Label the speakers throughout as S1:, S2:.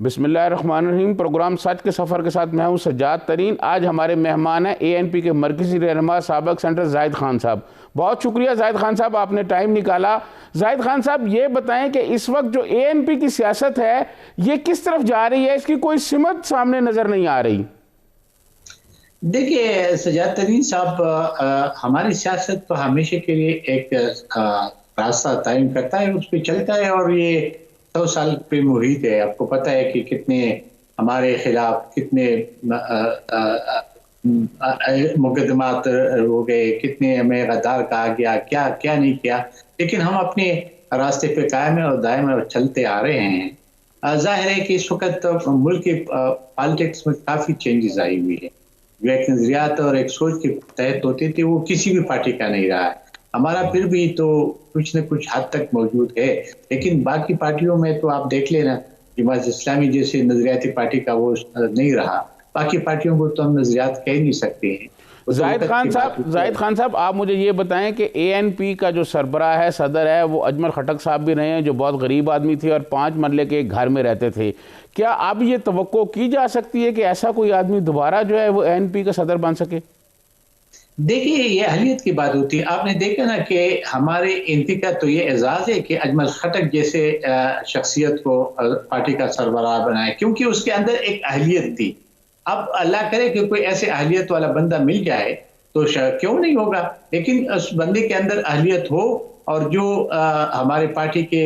S1: بسم اللہ الرحمن الرحیم۔ پروگرام سچ کے سفر کے ساتھ میں ہوں سجاد ترین۔ آج ہمارے مہمان ہیں ANP کے مرکزی رہنما سابق سینیٹر زاہد خان صاحب۔ بہت شکریہ زاہد خان صاحب، آپ نے ٹائم نکالا۔ زاہد خان صاحب یہ بتائیں کہ اس وقت جو ANP کی سیاست ہے یہ کس طرف جا رہی ہے؟ اس کی کوئی سمت سامنے نظر نہیں آ رہی۔
S2: دیکھیے سجاد ترین صاحب، ہماری سیاست تو ہمیشہ کے لیے ایک راستہ تعین کرتا ہے، اس پہ چلتا ہے، اور یہ 100 سال پہ محیط ہے۔ آپ کو پتہ ہے کہ کتنے ہمارے خلاف کتنے مقدمات ہو گئے، کتنے ہمیں غدار کہا گیا، کیا کیا نہیں کیا، لیکن ہم اپنے راستے پہ قائم ہیں اور دائم اور چلتے آ رہے ہیں۔ ظاہر ہے کہ اس وقت ملک کی پالیٹکس میں کافی چینجز آئی ہوئی ہے۔ جو ایک نظریات اور ایک سوچ کے تحت ہوتی تھی وہ کسی بھی پارٹی کا نہیں رہا ہے۔ ہمارا پھر بھی تو کچھ نہ کچھ حد تک موجود ہے، لیکن باقی پارٹیوں میں تو آپ دیکھ لینا، جماعت اسلامی جیسے نظریاتی پارٹی کا وہ نہیں رہا۔ باقی پارٹیوں کو تو ہم نظریات کہہ نہیں سکتے ہیں۔
S1: زاہد خان صاحب آپ مجھے یہ بتائیں کہ ANP کا جو سربراہ ہے، صدر ہے، وہ اجمل خٹک صاحب بھی رہے ہیں، جو بہت غریب آدمی تھے اور 5 مرلے کے ایک گھر میں رہتے تھے۔ کیا اب یہ توقع کی جا سکتی ہے کہ ایسا کوئی آدمی دوبارہ جو ہے وہ ANP کا صدر بن سکے؟
S2: دیکھیے یہ اہلیت کی بات ہوتی ہے۔ آپ نے دیکھا نا کہ ہمارے ANP کا تو یہ اعزاز ہے کہ اجمل خٹک جیسے شخصیت کو پارٹی کا سربراہ بنائے، کیونکہ اس کے اندر ایک اہلیت تھی۔ اب اللہ کرے کہ کوئی ایسے اہلیت والا بندہ مل جائے تو کیوں نہیں ہوگا، لیکن اس بندے کے اندر اہلیت ہو اور جو ہمارے پارٹی کے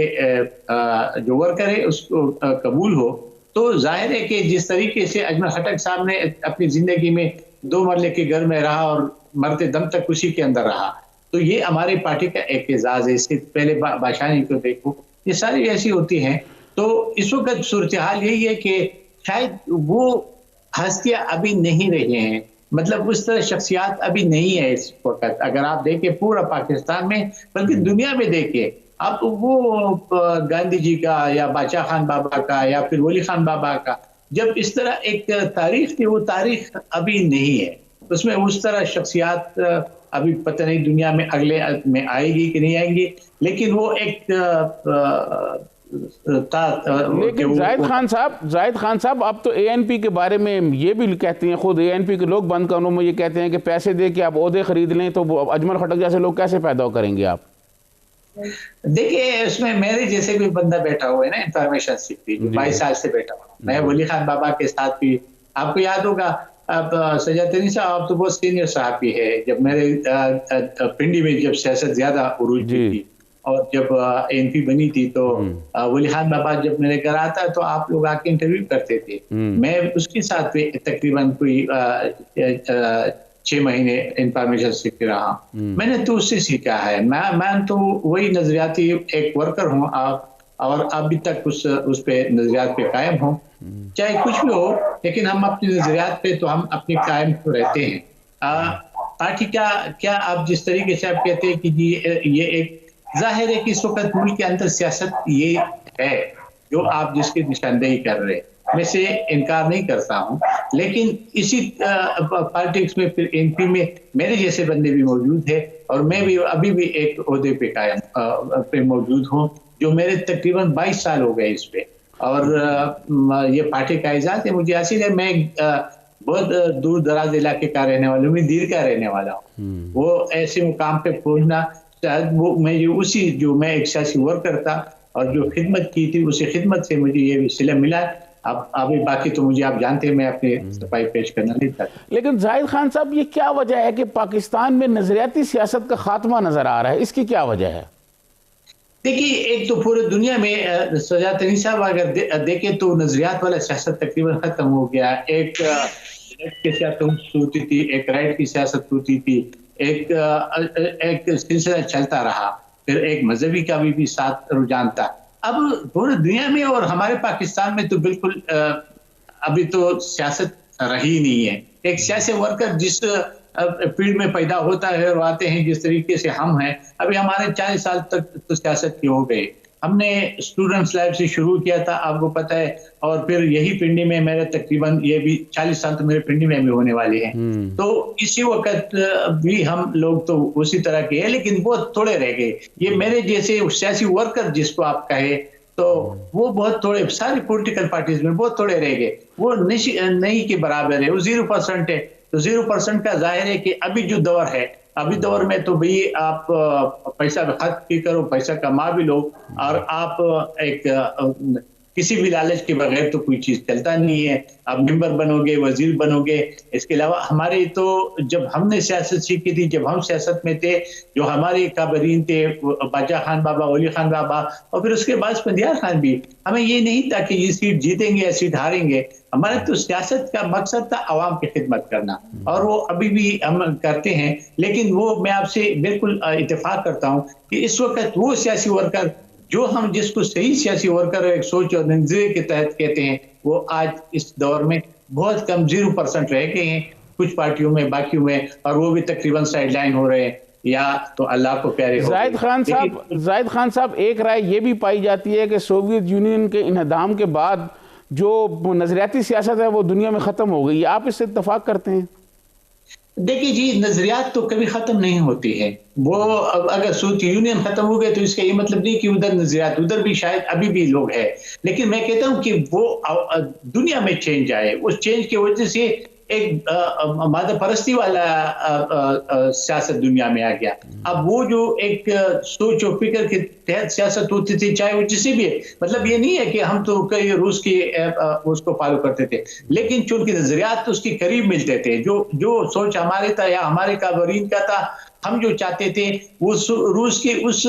S2: جو ورکر ہے اس کو قبول ہو، تو ظاہر ہے کہ جس طریقے سے اجمل خٹک صاحب نے اپنی زندگی میں 2 مرلے کے گھر میں رہا اور مرتے دم تک اسی کے اندر رہا، تو یہ ہماری پارٹی کا ایک اعزاز ہے۔ اس سے پہلے بادشاہی کو دیکھو، یہ ساری ایسی ہوتی ہیں۔ تو اس وقت صورتحال یہی ہے کہ شاید وہ ہستیاں ابھی نہیں رہے ہیں، مطلب اس طرح شخصیات ابھی نہیں ہے اس وقت۔ اگر آپ دیکھیں پورا پاکستان میں بلکہ دنیا میں دیکھیں، اب وہ گاندھی جی کا یا بادشاہ خان بابا کا یا پھر ولی خان بابا کا جب اس طرح ایک تاریخ تھی، وہ تاریخ ابھی نہیں ہے۔ اس میں اس طرح شخصیات ابھی پتہ نہیں دنیا میں اگلے میں آئے گی کہ نہیں آئیں گی، لیکن وہ ایک
S1: لیکن زاہد خان صاحب اب تو ANP کے بارے میں یہ بھی کہتے ہیں، خود ANP کے لوگ بند کرنوں میں یہ کہتے ہیں کہ پیسے دے کے آپ عہدے خرید لیں، تو اجمل خٹک جیسے لوگ کیسے پیدا کریں گے آپ؟
S2: دیکھیے اس میں میرے جیسے بھی بندہ بیٹھا ہوا ہے نا، انفارمیشن سیکھتی 22 سال سے بیٹھا ہوا، میں ولی خان بابا کے ساتھ بھی، آپ کو یاد ہوگا اب سجاد ترین صاحب آپ تو بہت سینئر صحافی ہے، جب میرے پنڈی میں جب سیاست زیادہ عروج پہ تھی اور جب ANP بنی تھی تو ولی خان بابا جب میرے گھر آتا تو آپ لوگ آ کے انٹرویو کرتے تھے، میں اس کے ساتھ بھی تقریباً کوئی 6 مہینے انفارمیشن سیکھ رہا۔ میں نے تو اس سے سیکھا ہے، میں تو وہی نظریاتی ایک ورکر ہوں اور ابھی تک اس پہ نظریات پہ قائم ہوں، چاہے کچھ بھی ہو، لیکن ہم اپنی نظریات پہ تو ہم اپنی قائم رہتے ہیں۔ پارٹی کا کیا آپ جس طریقے سے آپ کہتے ہیں کہ یہ ایک ظاہر ہے کہ اس وقت ملک کے اندر سیاست یہ ہے جو آپ جس کی نشاندہی کر رہے ہیں، میں سے انکار نہیں کرتا ہوں، لیکن اسی پالیٹکس میں پھر ANP میں میرے جیسے بندے بھی موجود ہیں اور میں بھی ابھی بھی ایک عہدے پہ قائم پہ موجود ہوں، جو میرے تقریباً 22 سال ہو گئے اس پہ، اور یہ پارٹی کا اعزاز ہے مجھے حاصل ہے۔ میں بہت دور دراز علاقے کا رہنے والا ہوں، میں دیر کا رہنے والا ہوں، وہ ایسے مقام پہ پہنچنا شاید وہ میں اسی جو میں ایک سیاسی ورکر تھا اور جو خدمت کی تھی اسی خدمت سے مجھے یہ وسیلہ ملا۔ اب ابھی باقی تو مجھے آپ جانتے ہیں میں اپنی صفائی پیش کرنا نہیں چاہتا۔
S1: لیکن زاہد خان صاحب یہ کیا وجہ ہے کہ پاکستان میں نظریاتی سیاست کا خاتمہ نظر آ رہا ہے؟ اس کی کیا وجہ ہے؟ دیکھیے
S2: ایک تو پورے دنیا میں سجاد ترین صاحب اگر دیکھیں تو نظریات والا سیاست تقریباً ختم ہو گیا۔ ایک لیفٹ کی سیاست ہوتی تھی، ایک رائٹ کی سیاست ہوتی تھی، ایک سلسلہ چلتا رہا، پھر ایک مذہبی کا بھی ساتھ رجحان تھا۔ اب پورے دنیا میں اور ہمارے پاکستان میں تو بالکل ابھی تو سیاست رہی نہیں ہے۔ ایک سیاسی ورکر جس فیلڈ میں پیدا ہوتا ہے اور آتے ہیں جس طریقے سے ہم ہیں، ابھی ہمارے 40 سال تک تو سیاست کی ہو گئے۔ ہم نے اسٹوڈنٹس لائف سے شروع کیا تھا، آپ کو پتہ ہے، اور پھر یہی پنڈی میں میرے تقریباً یہ بھی 40 سال تو میرے پنڈی میں بھی ہونے والے ہیں۔ تو اسی وقت بھی ہم لوگ تو اسی طرح کے ہیں، لیکن وہ تھوڑے رہ گئے۔ یہ میرے جیسے سیاسی ورکر جس کو آپ کہے تو وہ بہت تھوڑے، ساری پولیٹیکل پارٹیز میں بہت تھوڑے رہ گئے، وہ نہیں کے برابر ہے، وہ 0% ہے. تو 0% کا ظاہر ہے کہ ابھی جو دور ہے، ابھی دور میں تو بھئی آپ پیسہ خرچ بھی کرو، پیسہ کما بھی لو، اور آپ ایک کسی بھی لالچ کے بغیر تو کوئی چیز چلتا نہیں ہے. آپ ممبر بنو گے، وزیر بنو گے. اس کے علاوہ ہمارے تو جب ہم نے سیاست سیکھی تھی، جب ہم سیاست میں تھے، جو ہمارے کابرین تھے، باچا خان بابا، ولی خان بابا، اور پھر اس کے بعد اسفندیار خان بھی، ہمیں یہ نہیں تھا کہ یہ سیٹ جیتیں گے یا سیٹ ہاریں گے. ہمارا تو سیاست کا مقصد تھا عوام کی خدمت کرنا، اور وہ ابھی بھی ہم کرتے ہیں. لیکن وہ میں آپ سے بالکل اتفاق کرتا ہوں کہ اس وقت وہ سیاسی ورکر جو ہم جس کو صحیح سیاسی ورکر ایک سوچ اور نظریے کے تحت کہتے ہیں، وہ آج اس دور میں بہت کم 0% رہ گئے ہیں کچھ پارٹیوں میں، باقیوں میں، اور وہ بھی تقریباً سائیڈ لائن ہو رہے ہیں یا تو اللہ کو پیارے ہو گئے.
S1: زاہد خان صاحب، ایک رائے یہ بھی پائی جاتی ہے کہ سوویت یونین کے انہدام کے بعد جو نظریاتی سیاست ہے وہ دنیا میں ختم ہو گئی. آپ اس سے اتفاق کرتے ہیں؟
S2: دیکھیے جی، نظریات تو کبھی ختم نہیں ہوتی ہے. وہ اگر سوویت یونین ختم ہو گئے تو اس کا یہ مطلب نہیں کہ ادھر نظریات، ادھر بھی شاید ابھی بھی لوگ ہیں. لیکن میں کہتا ہوں کہ وہ دنیا میں چینج آئے، اس چینج کی وجہ سے ایک مادہ پرستی والا سیاست دنیا میں آ گیا. اب وہ جو ایک سوچ و فکر کے تحت سیاست ہوتی تھی، چاہے وہ جسے بھی ہے، مطلب یہ نہیں ہے کہ ہم تو کئی روس کی اس کو فالو کرتے تھے، لیکن چونکہ نظریات اس کے قریب ملتے تھے. جو سوچ ہمارے تھا یا ہمارے کابرین کا تھا، ہم جو چاہتے تھے وہ روس کے اس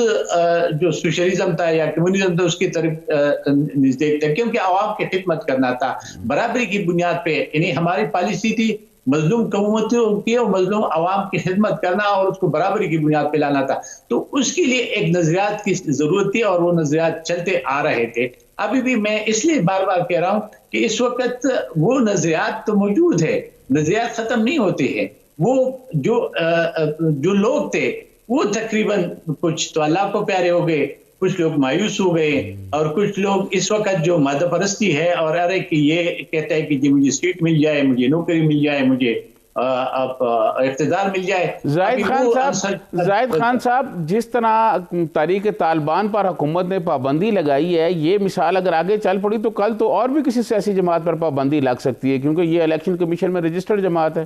S2: جو سوشلزم تھا یا کمیونزم تھا اس کی طرف نزدیک تھا، کیونکہ عوام کی خدمت کرنا تھا برابری کی بنیاد پہ. یعنی ہماری پالیسی تھی مظلوم قوموں کی اور مظلوم عوام کی خدمت کرنا اور اس کو برابری کی بنیاد پہ لانا تھا. تو اس کے لیے ایک نظریات کی ضرورت تھی اور وہ نظریات چلتے آ رہے تھے. ابھی بھی میں اس لیے بار بار کہہ رہا ہوں کہ اس وقت وہ نظریات تو موجود ہے، نظریات ختم نہیں ہوتے ہیں. وہ جو لوگ تھے وہ تقریباً کچھ تو اللہ کو پیارے ہو گئے، کچھ لوگ مایوس ہو گئے، اور کچھ لوگ اس وقت جو مادہ پرستی ہے اور ارے کہ یہ کہتا ہے کہ جی مجھے سیٹ مل جائے، مجھے نوکری مل جائے، مجھے اقتدار مل جائے.
S1: زاہد خان صاحب، جس طرح تحریک طالبان پر حکومت نے پابندی لگائی ہے، یہ مثال اگر آگے چل پڑی تو کل تو اور بھی کسی سیاسی جماعت پر پابندی لگ سکتی ہے، کیونکہ یہ الیکشن کمیشن میں رجسٹرڈ جماعت ہے.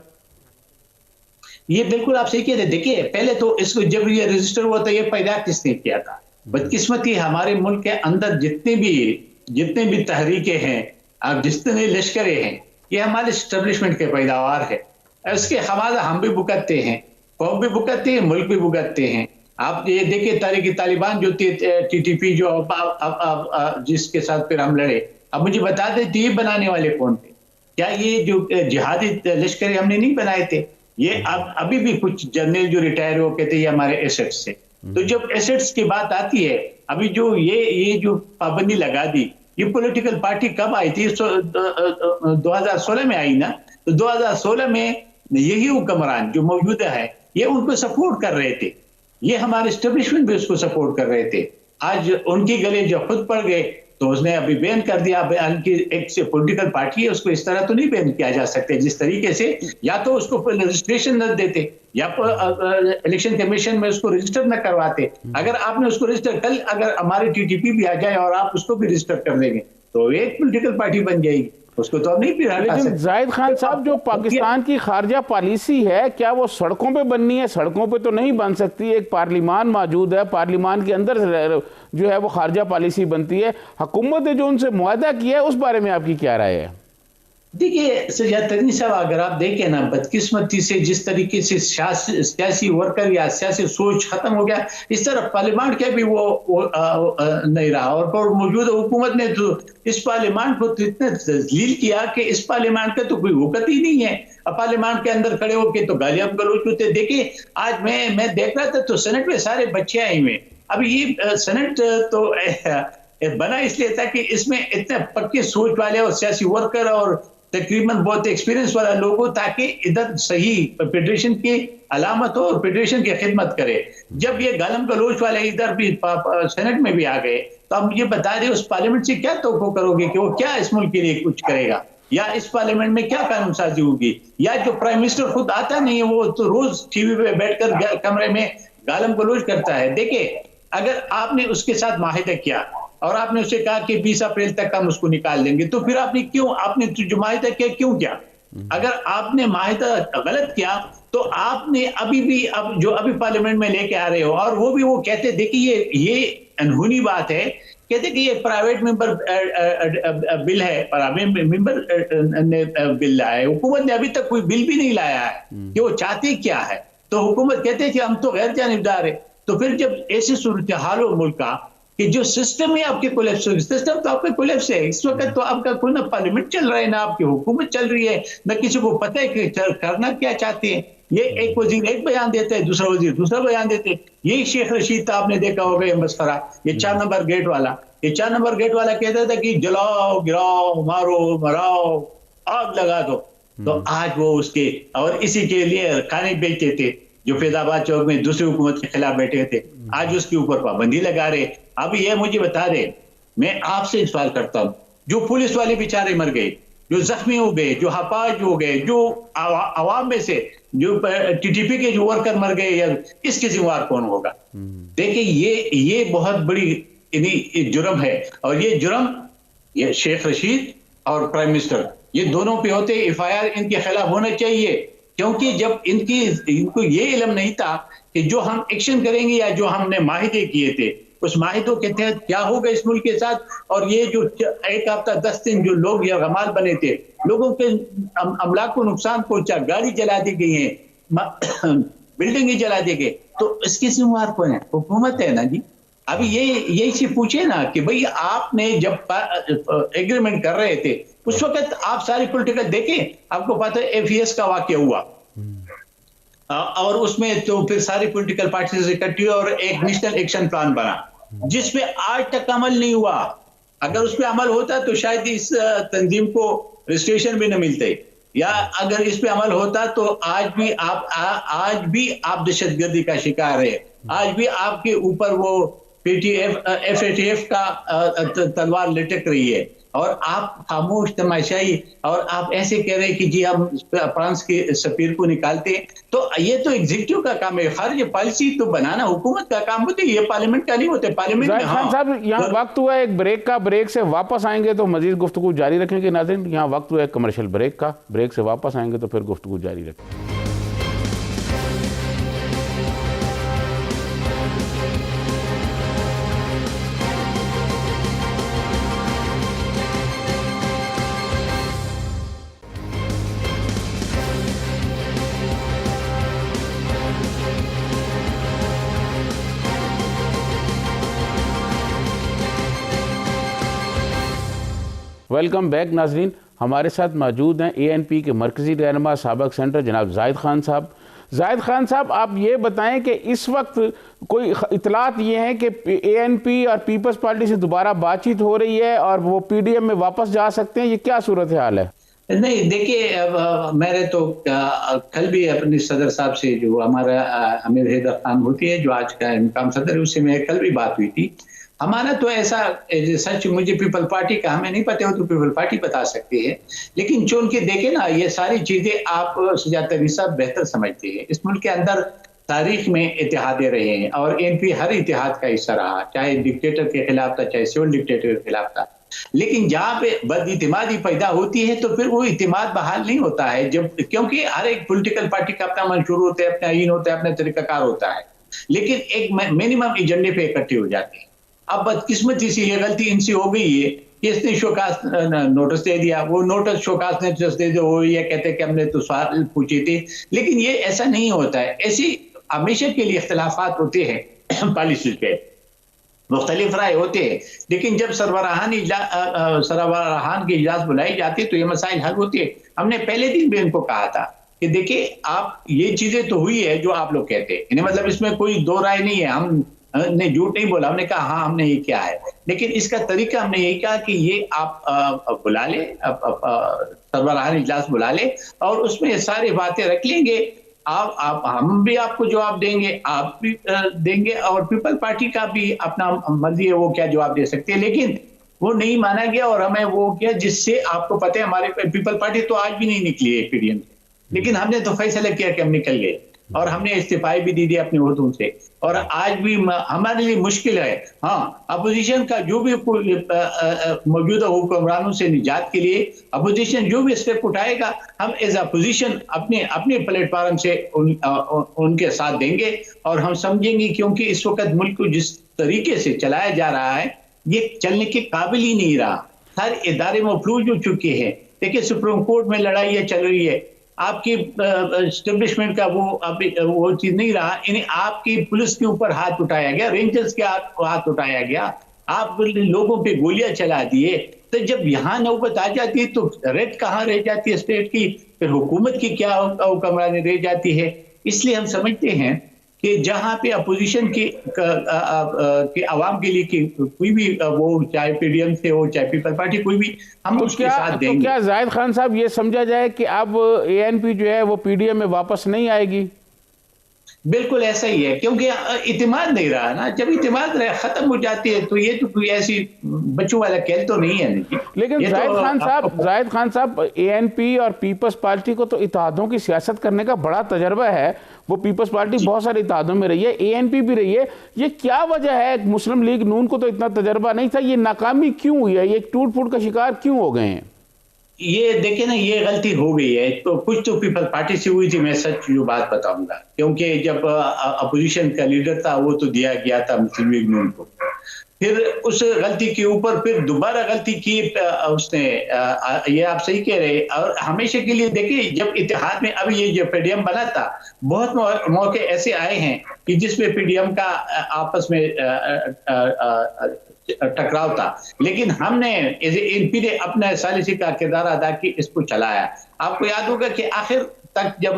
S2: یہ بالکل آپ صحیح کہہ رہے. دیکھیے پہلے تو اس کو جب یہ رجسٹر ہوا تھا، یہ پیدا کس نے کیا تھا؟ بدقسمتی ہمارے ملک کے اندر جتنے بھی تحریکیں ہیں، اب جتنے لشکریں ہیں، یہ ہمارے اسٹیبلشمنٹ کے پیداوار ہے. اس کے خواص ہم بھی بھگتتے ہیں، قوم بھی بھگتتے ہیں، ملک بھی بھگتتے ہیں. آپ یہ دیکھیں تحریک طالبان جو ٹی ٹی پی جو جس کے ساتھ پھر ہم لڑے، اب مجھے بتا دیں تو یہ بنانے والے کون تھے؟ کیا یہ جو جہادی لشکریں ہم نے نہیں بنائے تھے؟ یہ ابھی بھی کچھ جنرل جو ریٹائر ہو کہتے ہیں یہ ہمارے ایسٹس سے. تو جب ایسٹس کی بات آتی ہے، ابھی جو یہ جو پابندی لگا دی، یہ پولیٹیکل پارٹی کب آئی تھی؟ 2016 میں آئی نا. تو 2016 میں یہی حکمران جو موجودہ ہے یہ ان کو سپورٹ کر رہے تھے، یہ ہمارے اسٹیبلشمنٹ بھی اس کو سپورٹ کر رہے تھے. آج ان کی گلے جو خود پڑ گئے تو اس نے ابھی بین کر دیا. ایک سے پولیٹیکل پارٹی ہے، اس کو اس طرح تو نہیں بین کیا جا سکتے جس طریقے سے یا تو اس کو رجسٹریشن نہ دیتے یا الیکشن کمیشن میں اس کو رجسٹر نہ کرواتے. اگر آپ نے اس کو رجسٹر، کل اگر ہمارے ٹی ٹی پی بھی آ جائے اور آپ اس کو بھی رجسٹر کر دیں گے تو ایک پولیٹیکل پارٹی بن جائے گی، اس کو تو اب نہیں پھر.
S1: لیکن زاہد خان صاحب، جو پاکستان کی خارجہ پالیسی ہے، کیا وہ سڑکوں پہ بننی ہے؟ سڑکوں پہ تو نہیں بن سکتی. ایک پارلیمان موجود ہے، پارلیمان کے اندر جو ہے وہ خارجہ پالیسی بنتی ہے. حکومت نے جو ان سے معاہدہ کیا ہے اس بارے میں آپ کی کیا رائے ہے؟
S2: دیکھیے سجاد ترین صاحب، اگر آپ دیکھیں نا، بدقسمتی سے جس طریقے سے سیاسی ورکر یا سیاسی سوچ ختم ہو گیا، اس طرح پارلیمان کے بھی وہ نہیں رہا. اور موجودہ حکومت نے تو اس پارلیمان کو اتنا تذلیل کیا کہ اس پارلیمان کا تو کوئی وقت ہی نہیں ہے. پارلیمان کے اندر کھڑے ہو کے تو گالیاں گلوچ ہوتے. دیکھیں آج میں دیکھ رہا تھا تو سینٹ میں سارے بچے آئے ہوئے. اب یہ سینٹ تو بنا اس لیے تھا کہ اس میں اتنے پکے سوچ والے اور سیاسی ورکر اور تقریباً بہت ایکسپیرینس والا لوگ ہو، تاکہ ادھر صحیح فیڈریشن کی علامت ہو اور فیڈریشن کی خدمت کرے. جب یہ گالم گلوچ والے ادھر بھی سینٹ میں بھی آ گئے تو اب یہ بتا دیں اس پارلیمنٹ سے کیا توقع کرو گے کہ وہ کیا اس ملک کے لیے کچھ کرے گا، یا اس پارلیمنٹ میں کیا قانون سازی ہوگی؟ یا جو پرائم منسٹر خود آتا نہیں ہے، وہ تو روز ٹی وی پہ بیٹھ کر کمرے میں گالم گلوچ کرتا ہے. دیکھیں اگر آپ نے اس کے ساتھ معاہدہ کیا اور آپ نے اسے کہا کہ 20 اپریل تک ہم اس کو نکال دیں گے, تو پھر آپ نے جو معاہدہ کیا کیوں کیا؟ اگر آپ نے معاہدہ غلط کیا تو آپ نے ابھی پارلیمنٹ میں لے کے آ رہے ہو, اور وہ کہتے دیکھیے یہ انہونی بات ہے, کہتے کہ یہ پرائیویٹ ممبر بل ہے, ممبر نے بل لایا ہے, حکومت نے ابھی تک کوئی بل بھی نہیں لایا ہے کہ وہ چاہتے کیا ہے. تو حکومت کہتے ہیں کہ ہم تو غیر جانبدار ہے. تو پھر جب ایسی صورتحال ہو ملک کا کہ جو سسٹم ہے آپ کے کولیپس ہو, سسٹم تو آپ کا کولیپس ہے اس وقت, تو آپ کا کوئی نہ پارلیمنٹ چل رہا ہے نہ آپ کی حکومت چل رہی ہے, نہ کسی کو پتہ ہے کہ کرنا کیا چاہتے ہیں. یہ ایک وزیر ایک بیان دیتا ہے, دوسرا وزیر دوسرا بیان دیتے ہیں. یہی شیخ رشید تھا, آپ نے دیکھا ہوگا یہ مسخرہ, یہ 4 نمبر گیٹ والا, یہ 4 نمبر گیٹ والا کہتا تھا کہ جلاؤ گراؤ مارو مراؤ آگ لگا دو. تو آج وہ اس کے اور اسی کے لیے کھانے بیچتے تھے جو فیض آباد چوک میں دوسری حکومت کے خلاف بیٹھے تھے, آج اس کے اوپر پابندی لگا رہے. اب یہ مجھے بتا دے, میں آپ سے سوال کرتا ہوں, جو پولیس والے بیچارے مر گئے, جو زخمی ہو گئے, جو ہپاج ہو گئے, جو عوام میں سے جو ٹی ٹی پی کے جو ورکر مر گئے, یا اس کے ذمہ دار کون ہوگا؟ دیکھیں یہ بہت بڑی جرم ہے, اور یہ جرم یہ شیخ رشید اور پرائم منسٹر یہ دونوں پہ ہوتے. ایف آئی آر ان کے خلاف ہونا چاہیے, کیونکہ جب ان کو یہ علم نہیں تھا کہ جو ہم ایکشن کریں گے یا جو ہم نے معاہدے کیے تھے اس معاہدوں کے تحت کیا ہوگا اس ملک کے ساتھ. اور یہ جو 1 ہفتہ 10 دن جو لوگ یا غمال بنے تھے, لوگوں کے املاک کو نقصان پہنچا, گاڑی جلا دی گئی ہیں, بلڈنگیں جلا دی گئی, تو اس کی ذمہ دار کون ہے؟ حکومت ہے نا جی. ابھی یہی چیز پوچھے نا کہ بھئی آپ نے جب ایگریمنٹ کر رہے تھے اس وقت آپ ساری پولیٹیکل دیکھیں, آپ کو پتہ ہے ایف ای ایس کا واقعہ ہوا, اور اس میں تو پھر ساری پولیٹیکل پارٹیز اکٹھی اور ایک نیشنل ایکشن پلان بنا, جس پہ آج تک عمل نہیں ہوا. اگر اس پہ عمل ہوتا تو شاید اس تنظیم کو رجسٹریشن بھی نہ ملتے, یا اگر اس پہ عمل ہوتا تو آج بھی آپ دہشت گردی کا شکار ہے, آج بھی آپ کے اوپر وہ ایف اے ٹی ایف کا تلوار لٹک رہی ہے, اور آپ خاموش تماشائی, اور آپ ایسے کہہ رہے ہیں کہ جی ہم فرانس کے سفیر کو نکالتے ہیں. تو یہ تو ایگزیکٹو کا کام ہے, خارجی پالیسی تو بنانا حکومت کا کام ہوتا ہے, یہ پارلیمنٹ کا نہیں ہوتا. پارلیمنٹ
S1: زاہد خان صاحب یہاں وقت ہوا ہے ایک بریک کا, بریک سے واپس آئیں گے تو مزید گفتگو جاری رکھیں گے. ناظرین یہاں وقت ہوا ہے کمرشل بریک کا, بریک سے واپس آئیں گے تو پھر گفتگو جاری رکھیں گے. ویلکم بیک ناظرین, ہمارے ساتھ موجود ہیں اے این پی کے مرکزی رہنما سابق سینیٹر جناب زاہد خان صاحب. زاہد خان صاحب آپ یہ بتائیں کہ اس وقت کوئی اطلاعات یہ ہیں کہ اے این پی اور پیپلز پارٹی سے دوبارہ بات چیت ہو رہی ہے اور وہ پی ڈی ایم میں واپس جا سکتے ہیں, یہ کیا صورتحال ہے؟
S2: نہیں دیکھیے, میں نے تو کل بھی اپنے صدر صاحب سے, جو ہمارا امیر حیدر خان ہوتی ہے جو آج کا مقام صدر ہے, اس سے میرے کل بھی بات ہوئی تھی. ہمارا تو ایسا سچ مجھے پیپل پارٹی کا ہمیں نہیں پتہ ہو تو پیپل پارٹی بتا سکتی ہے, لیکن چون کے دیکھیں نا یہ ساری چیزیں آپ سجاد ترین صاحب بہتر سمجھتے ہیں. اس ملک کے اندر تاریخ میں اتحادیں رہے ہیں, اور این پی ہر اتحاد کا حصہ رہا, چاہے ڈکٹیٹر کے خلاف تھا چاہے سول ڈکٹیٹر کے خلاف تھا. لیکن جہاں پہ بد اعتمادی پیدا ہوتی ہے تو پھر وہ اعتماد بحال نہیں ہوتا ہے, کیونکہ ہر ایک پولیٹیکل پارٹی کا اپنا منشور ہوتا ہے, اپنا آئین ہوتا ہے, اپنا طریقہ کار ہوتا ہے, لیکن ایک منیمم ایجنڈے پہ اکٹھے ہو جاتے ہیں. اب بدقسمتی سے یہ غلطی ان سے ہو گئی ہے کہ اس نے شوکاس نوٹس دے دیا, وہ نوٹس شوکاس نے دے دیا, وہ یہ کہتے ہیں کہ ہم نے تو سوال پوچھے تھے, لیکن یہ ایسا نہیں ہوتا ہے. ایسی ہمیشہ کے لیے اختلافات ہوتے ہیں پالیسیز پہ, مختلف رائے ہوتے ہیں, لیکن جب سربراہان کی اجلاس بلائی جاتی تو یہ مسائل حل ہوتے ہیں. ہم نے پہلے دن بھی ان کو کہا تھا کہ دیکھیں آپ یہ چیزیں تو ہوئی ہے جو آپ لوگ کہتے ہیں, یعنی مطلب اس میں کوئی دو رائے نہیں ہے, ہم نے جھوٹ نہیں بولا, ہم نے کہا ہاں ہم نے یہ کیا ہے, لیکن اس کا طریقہ ہم نے یہی کہا کہ یہ آپ بلا لیں, سربراہان اجلاس بلا لیں اور اس میں ساری باتیں رکھ لیں گے, ہم بھی آپ کو جواب دیں گے, آپ بھی دیں گے, اور پیپل پارٹی کا بھی اپنا مرضی ہے وہ کیا جواب دے سکتے ہیں. لیکن وہ نہیں مانا گیا, اور ہمیں وہ کیا جس سے آپ کو پتہ ہے ہمارے پیپل پارٹی تو آج بھی نہیں نکلی ہے پی ڈی ایم سے, لیکن ہم نے تو فیصلہ کیا کہ ہم نکل گئے. اور ہم نے استعفائی بھی دی اپنے عہدوں سے، اور آج بھی ہمارے لیے مشکل ہے. ہاں، اپوزیشن کا جو بھی موجودہ حکمرانوں سے نجات کے لیے اپوزیشن جو بھی اسٹیپ اٹھائے گا، ہم ایز اپوزیشن اپنے پلیٹ فارم سے ان کے ساتھ دیں گے، اور ہم سمجھیں گے کیونکہ اس وقت ملک کو جس طریقے سے چلایا جا رہا ہے یہ چلنے کے قابل ہی نہیں رہا. ہر ادارے مفلوج ہو چکے ہیں. دیکھیں سپریم کورٹ میں لڑائیاں چل رہی ہے، آپ کی اسٹیبلشمنٹ کا وہ چیز نہیں رہا، یعنی آپ کی پولیس کے اوپر ہاتھ اٹھایا گیا، رینجرز کے ہاتھ اٹھایا گیا، آپ لوگوں پہ گولیاں چلا دیے. تو جب یہاں نوبت آ جاتی ہے تو ریٹ کہاں رہ جاتی ہے اسٹیٹ کی، پھر حکومت کی کیا حکمرانی رہ جاتی ہے. اس لیے ہم سمجھتے ہیں کہ جہاں پہ اپوزیشن کی عوام کے لیے کوئی بھی وہ چاہے پی ڈی ایم سے ہو چاہے پیپل پارٹی کوئی بھی، ہم اس کے ساتھ دیں گے.
S1: تو کیا زاہد خان صاحب یہ سمجھا جائے کہ اب اے این پی جو ہے وہ پی ڈی ایم میں واپس نہیں آئے گی؟
S2: بالکل ایسا ہی ہے، کیونکہ اعتماد نہیں رہا نا. جب اعتماد ختم ہو جاتی ہے تو یہ تو کوئی ایسی بچوں والا کھیل تو نہیں ہے.
S1: لیکن زاہد خان صاحب اے این پی اور پیپلز پارٹی کو تو اتحادوں کی سیاست کرنے کا بڑا تجربہ ہے. وہ پیپلز پارٹی بہت سارے اتحادوں میں رہی ہے، اے این پی بھی رہی ہے. یہ کیا وجہ ہے؟ مسلم لیگ نون کو تو اتنا تجربہ نہیں تھا، یہ ناکامی کیوں ہوئی ہے؟ یہ ٹوٹ پھوٹ کا شکار کیوں ہو گئے ہیں؟
S2: یہ دیکھیں نا، یہ غلطی ہو گئی ہے تو کچھ تو پیپل پارٹی سے ہوئی تھی. میں سچ جو بات بتاؤں گا، کیونکہ جب اپوزیشن کا لیڈر تھا وہ تو دیا گیا تھا مسلم لیگ نون کو. پھر اس غلطی کے اوپر پھر دوبارہ غلطی کی اس نے. یہ آپ صحیح کہہ رہے. اور ہمیشہ کے لیے دیکھیں جب اتحاد میں اب یہ جو پی ڈی ایم بنا تھا، بہت موقع ایسے آئے ہیں کہ جس میں پی ڈی ایم کا آپس میں ٹکراؤ تھا، لیکن ہم نے این پی نے اپنا ثالثی کا کردار ادا کی، اس کو چلایا. آپ کو یاد ہوگا کہ آخر تک جب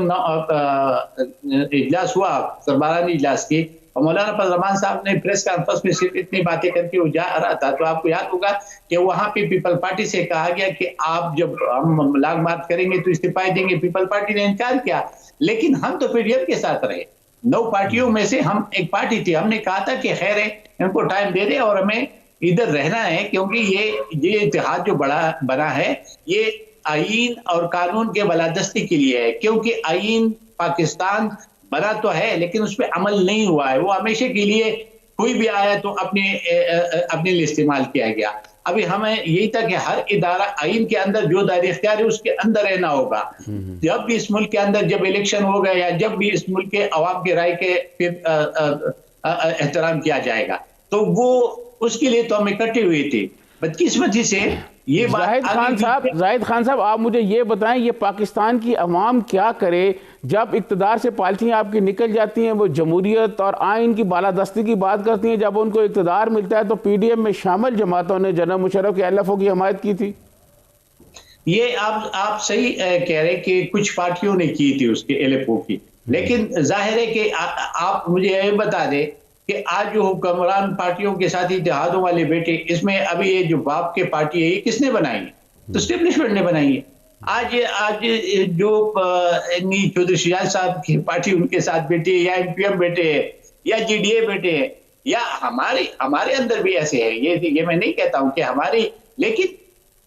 S2: اجلاس ہوا سربراہی اجلاس کی، اور مولانا فضل الرحمان صاحب نے پریس کانفرنس میں صرف اتنی باتیں کر کے وہ جا رہا تھا، تو آپ کو یاد ہوگا کہ وہاں پہ پیپل پارٹی سے کہا گیا کہ آپ جب ہم لانگ مارچ کریں گے تو استعفے دیں گے. پیپل پارٹی نے انکار کیا، لیکن ہم تو پی ڈی ایم کے ساتھ رہے. 9 پارٹیوں میں سے ہم ایک پارٹی تھی. ہم نے کہا تھا کہ خیر ہے، ان کو ٹائم دے دے اور ہمیں ادھر رہنا ہے، کیونکہ یہ اتحاد جو بنا ہے یہ آئین اور قانون کے بالادستی کے لیے ہے. کیونکہ آئین پاکستان بنا تو ہے لیکن اس پہ عمل نہیں ہوا ہے. وہ ہمیشہ کے لیے کوئی بھی آیا تو اپنے لیے استعمال کیا گیا. ابھی ہمیں یہی تھا کہ ہر ادارہ آئین کے اندر جو دائرہ اختیار ہے اس کے اندر رہنا ہوگا. جب بھی اس ملک کے اندر جب الیکشن ہوگا یا جب بھی اس ملک کے عوام کے رائے کے پھر احترام کیا جائے گا، تو وہ اس کے لیے تو ہم اکٹھے ہوئے تھے. بدقسمتی سے یہ
S1: زاہد خان صاحب آپ مجھے یہ بتائیں، یہ پاکستان کی عوام کیا کرے جب اقتدار سے پارٹیاں آپ کی نکل جاتی ہیں، وہ جمہوریت اور آئین کی بالادستی کی بات کرتی ہیں، جب ان کو اقتدار ملتا ہے تو پی ڈی ایم میں شامل جماعتوں نے جنرل مشرف کے ایل ایف او کی حمایت کی تھی.
S2: یہ آپ صحیح کہہ رہے کہ کچھ پارٹیوں نے کی تھی اس کے ایل ایف او کی، لیکن ظاہر ہے کہ آپ مجھے یہ بتا دیں کہ آج جو حکمران پارٹیوں کے ساتھ اتحادوں والے بیٹے، اس میں ابھی یہ جو باپ کے پارٹی ہے یہ کس نے بنائی ہے؟ تو اسٹیبلشمنٹ نے بنائی ہے. آج جو چودھری شجاع صاحب کی پارٹی ان کے ساتھ بیٹے یا ایم پی ایم بیٹے ہیں یا جی ڈی اے بیٹے ہیں، یا ہمارے اندر بھی ایسے ہیں. یہ میں نہیں کہتا ہوں کہ ہماری، لیکن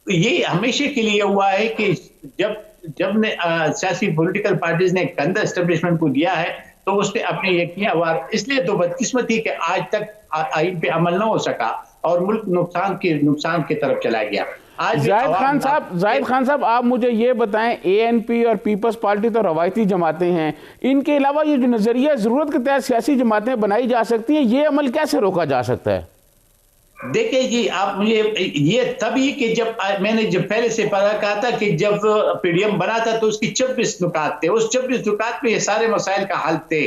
S2: یہ ہمیشہ کے لیے ہوا ہے کہ جب نے سیاسی پولیٹیکل پارٹیز نے کندھا اسٹیبلشمنٹ کو دیا ہے تو اس نے اپنے یہ کیا. اس لیے تو بدقسمتی کہ آج تک آئین پہ عمل نہ ہو سکا اور ملک نقصان کی طرف چلا گیا.
S1: زاہد خان صاحب آپ مجھے یہ بتائیں، اے این پی اور پیپلز پارٹی تو روایتی جماعتیں ہیں، ان کے علاوہ یہ جو نظریہ ضرورت کے تحت سیاسی جماعتیں بنائی جا سکتی ہیں، یہ عمل کیسے روکا جا سکتا ہے؟
S2: دیکھیں جی، آپ مجھے یہ تبھی کہ جب میں نے پہلے سے کہا تھا کہ جب پی ڈی ایم بنا تھا تو اس کی 26 نکات تھے، اس 26 نکات میں یہ سارے مسائل کا حل تھے،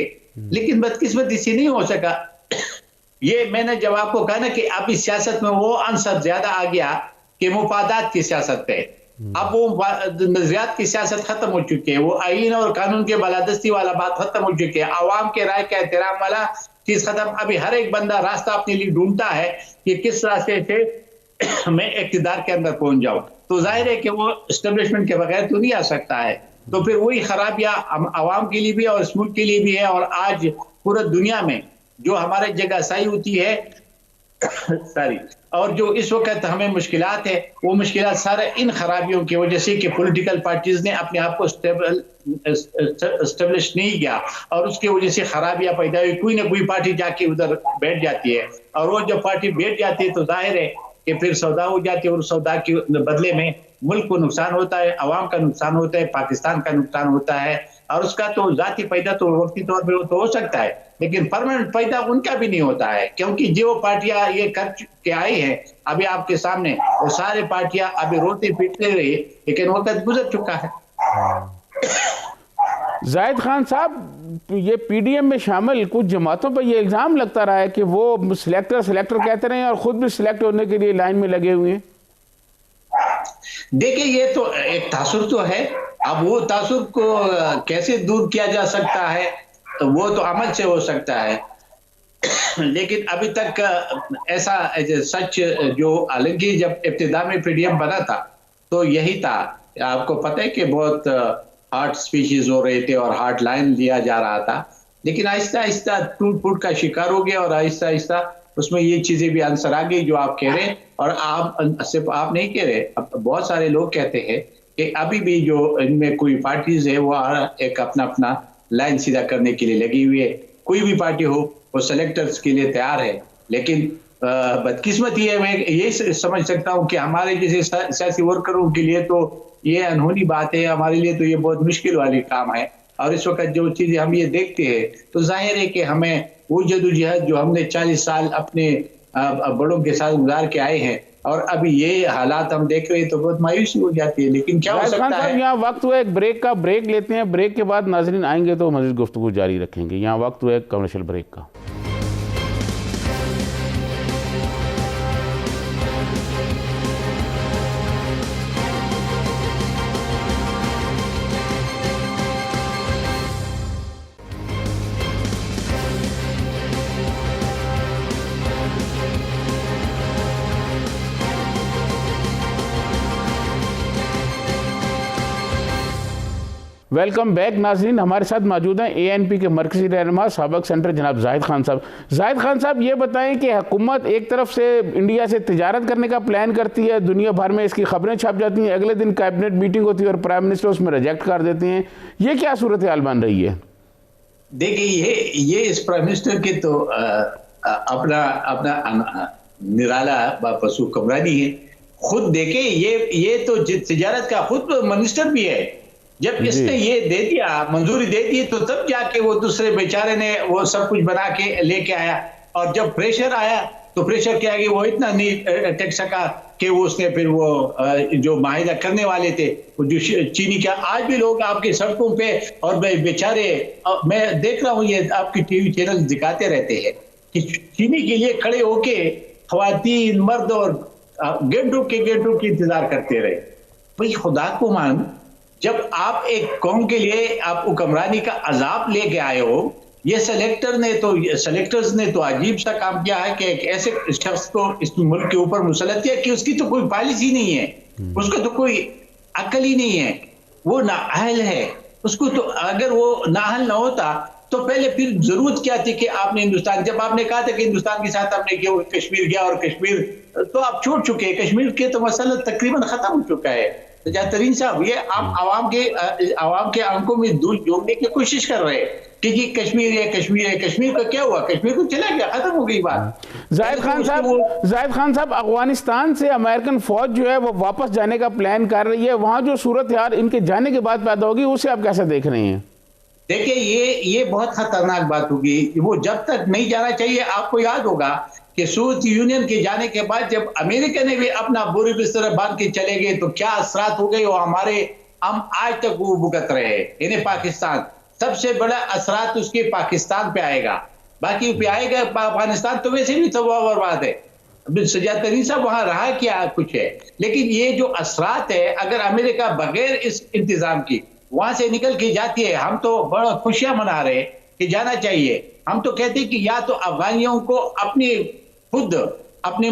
S2: لیکن بدقسمتی سے نہیں ہو سکا. یہ میں نے جب آپ کو کہا نا کہ اب اس سیاست میں وہ عنصر زیادہ آ گیا کہ مفادات کی سیاست ہے. اب وہ نظریات کی سیاست ختم ہو چکی ہے، وہ آئین اور قانون کے بالادستی والا بات ختم ہو چکی ہے، عوام کے رائے کا احترام والا چیز ختم. ابھی ہر ایک بندہ راستہ اپنے لیے ڈھونڈتا ہے کہ کس راستے سے میں اقتدار کے اندر پہنچ جاؤں. تو ظاہر ہے کہ وہ اسٹیبلشمنٹ کے بغیر تو نہیں آ سکتا ہے. تو پھر وہی خرابیاں عوام کے لیے بھی اور اس ملک کے لیے بھی ہے. اور آج پورے دنیا میں جو ہمارے جگہ سائی ہوتی ہے ساری اور جو اس وقت ہمیں مشکلات ہے وہ مشکلات سارے ان خرابیوں کی وجہ سے کہ پولیٹیکل پارٹیز نے اپنے آپ کو اسٹیبلش نہیں کیا اور اس کی وجہ سے خرابیاں پیدا ہوئی. کوئی نہ کوئی پارٹی جا کے ادھر بیٹھ جاتی ہے اور وہ جب پارٹی بیٹھ جاتی ہے تو ظاہر ہے کہ پھر سودا ہو جاتی ہے اور سودا کے بدلے میں ملک کو نقصان ہوتا ہے, عوام کا نقصان ہوتا ہے, پاکستان کا نقصان ہوتا ہے. اور اس کا تو ذاتی فائدہ تو وقتی طور پہ تو ہو سکتا ہے لیکن پرماننٹ فائدہ ان کا بھی نہیں ہوتا ہے, کیونکہ جو پارٹیاں یہ کر کے آئی ہیں ابھی آپ کے سامنے وہ سارے پارٹیاں ابھی روتے پیٹتے رہی لیکن وقت گزر چکا ہے.
S1: زاہد خان صاحب, یہ پی ڈی ایم میں شامل کچھ جماعتوں پر یہ الزام لگتا رہا ہے کہ وہ سلیکٹر کہتے رہے ہیں اور خود بھی سلیکٹ ہونے کے لیے لائن میں لگے ہوئے ہیں.
S2: دیکھیں یہ تو ایک تاثر تو ہے, اب وہ تاثر کو کیسے دور کیا جا سکتا ہے وہ تو عمل سے ہو سکتا ہے, لیکن ابھی تک ایسا سچ جو حالانکہ جب ابتدا میں پی ڈی ایم بنا تھا تو یہی تھا. آپ کو پتہ ہے کہ بہت ہارٹ اسپیچز ہو رہے تھے اور ہارٹ لائن لیا جا رہا تھا, لیکن آہستہ آہستہ ٹوٹ پھوٹ کا شکار ہو گیا اور آہستہ آہستہ اس میں یہ چیزیں بھی عنصر آ گئی جو آپ کہہ رہے ہیں. اور آپ صرف آپ نہیں کہہ رہے, بہت سارے لوگ کہتے ہیں کہ ابھی بھی جو ان میں کوئی پارٹیز ہے وہ ایک اپنا لائن سیدھا کرنے کے لیے لگی ہوئی ہے. کوئی بھی پارٹی ہو وہ سلیکٹرز کے لیے تیار ہے, لیکن بدقسمتی ہے, میں یہ سمجھ سکتا ہوں کہ ہمارے جیسے سیاسی ورکروں کے لیے تو یہ انہونی بات ہے, ہمارے لیے تو یہ بہت مشکل والی کام ہے. اور اس وقت جو چیزیں ہم یہ دیکھتے ہیں تو ظاہر ہے کہ ہمیں وہ جدوجہد جو ہم نے 40 سال اپنے بڑوں کے ساتھ گزار کے آئے ہیں اور ابھی یہ حالات ہم دیکھ رہے ہیں تو بہت مایوسی ہو جاتی ہے. لیکن کیا ہو سکتا ہے,
S1: یہاں وقت ہوا ایک بریک کا, بریک لیتے ہیں, بریک کے بعد ناظرین آئیں گے تو مزید گفتگو جاری رکھیں گے. یہاں وقت ہوا ایک کمرشل بریک کا. ویلکم بیک ناظرین, ہمارے ساتھ موجود ہیں اے این پی کے مرکزی رہنما سابق سینٹر جناب زاہد خان صاحب. زاہد خان صاحب, یہ بتائیں کہ حکومت ایک طرف سے انڈیا سے تجارت کرنے کا پلان کرتی ہے, دنیا بھر میں اس کی خبریں چھپ جاتی ہیں, اگلے دن کیبنٹ میٹنگ ہوتی ہے اور پرائم منسٹر اس میں ریجیکٹ کر دیتے ہیں. یہ کیا صورتحال بن رہی ہے؟
S2: دیکھیے یہ اس پرائم منسٹر کے تو اپنا نرالا پسو کمرانی ہے. خود دیکھیں یہ تو تجارت کا خود منسٹر بھی ہے. جب اس نے یہ دے دیا, منظوری دے دی, تو تب جا کے وہ دوسرے بیچارے نے وہ سب کچھ بنا کے لے کے آیا. اور جب پریشر آیا تو پریشر کیا کہ وہ اتنا نہیں ٹک سکا کہ وہ اس نے پھر وہ جو معاہدہ کرنے والے تھے وہ جو چینی کا, آج بھی لوگ آپ کی سڑکوں پہ اور بیچارے, میں دیکھ رہا ہوں یہ آپ کی ٹی وی چینل دکھاتے رہتے ہیں کہ چینی کے لیے کھڑے ہو کے خواتین مرد اور گھنٹوں کے انتظار کرتے رہے. بھئی خدا کو مان, جب آپ ایک قوم کے لیے آپ حکمرانی کا عذاب لے کے آئے ہو, یہ سلیکٹرز نے تو عجیب سا کام کیا ہے کہ ایک ایسے شخص کو اس ملک کے اوپر مسلط کیا کہ اس کی تو کوئی پالیسی نہیں ہے, اس کو تو کوئی عقل ہی نہیں ہے, وہ نااہل ہے. اس کو تو اگر وہ نااہل نہ ہوتا تو پہلے پھر ضرورت کیا تھی کہ آپ نے ہندوستان, جب آپ نے کہا تھا کہ ہندوستان کے ساتھ آپ نے کیا کشمیر گیا اور کشمیر تو آپ چھوڑ چکے ہیں, کشمیر کے تو مسئلہ تقریباً ختم ہو چکا ہے. سجاد ترین صاحب, یہ آپ عوام کے آنکھوں میں دھول جھونکنے کی کوشش کر رہے ہیں کہ جی کشمیر ہے, کشمیر کا کیا ہوا, کشمیر کو چلا گیا, ختم ہو گئی بات.
S1: زاہد خان صاحب, افغانستان سے امریکن فوج جو ہے وہ واپس جانے کا پلان کر رہی ہے, وہاں جو صورتحال ان کے جانے کے بعد پیدا ہوگی اسے آپ کیسے دیکھ رہے ہیں؟
S2: دیکھیں یہ بہت خطرناک بات ہوگی. وہ جب تک نہیں جانا چاہیے. آپ کو یاد ہوگا کہ سوویت یونین کے جانے کے بعد جب امریکہ نے بھی اپنا بوری بستر باندھ کے چلے گئے تو کیا اثرات ہو گئے, وہ ہم آج تک وہ بھگت رہے ہیں. یعنی پاکستان سب سے بڑا اثرات اس کے پاکستان پہ آئے گا, باقی پہ آئے گا افغانستان تو ویسے بھی تباہ برباد ہے. سجاد ترین صاحب وہاں رہا کیا کچھ ہے, لیکن یہ جو اثرات ہے اگر امریکہ بغیر اس انتظام کی وہاں سے نکل کے جاتی ہے, ہم تو بڑا خوشیاں منا رہے کہ جانا چاہیے. ہم تو کہتے ہیں کہ یا تو افغانیوں کو خود اپنے